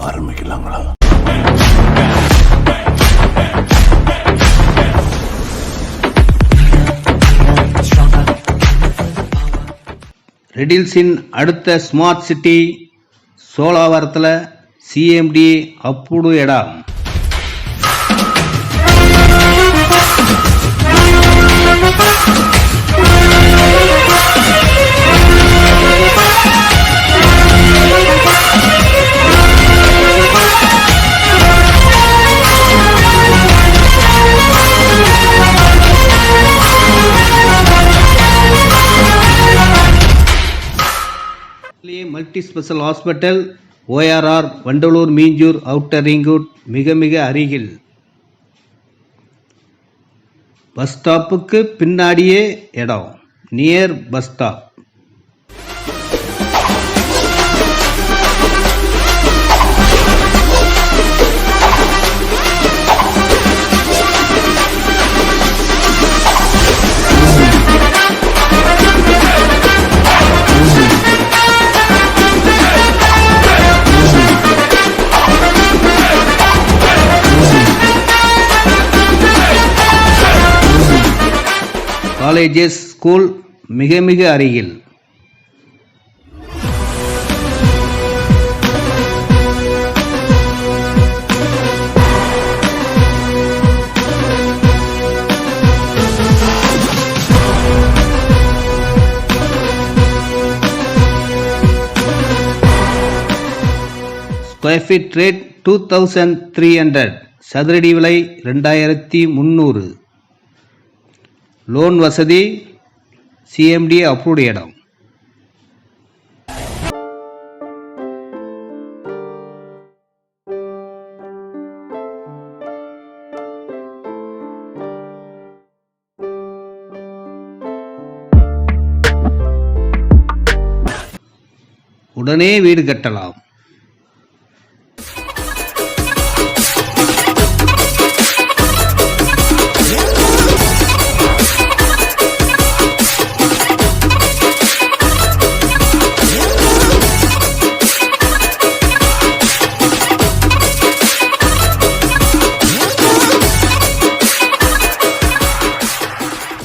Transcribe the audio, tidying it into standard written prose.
ஆரம்பிக்கலாங்களா? ரெடில்ஸின் அடுத்த ஸ்மார்ட் சிட்டி சோலாவரத்தில் சிஎம்டி அப்புடு இடம். Multi special hospital ORR Vandalur Minjur outer ring road மிக அருகில். பஸ் ஸ்டாப்புக்கு பின்னாடியே இடம். Near bus stop. Colleges school மிக அருகில். Square feet rate 2300. சதுரடி விலை 2300. லோன் வசதி. சிஎம்டி அப்ரூவ்டு இடம். உடனே வீடு கட்டலாம்.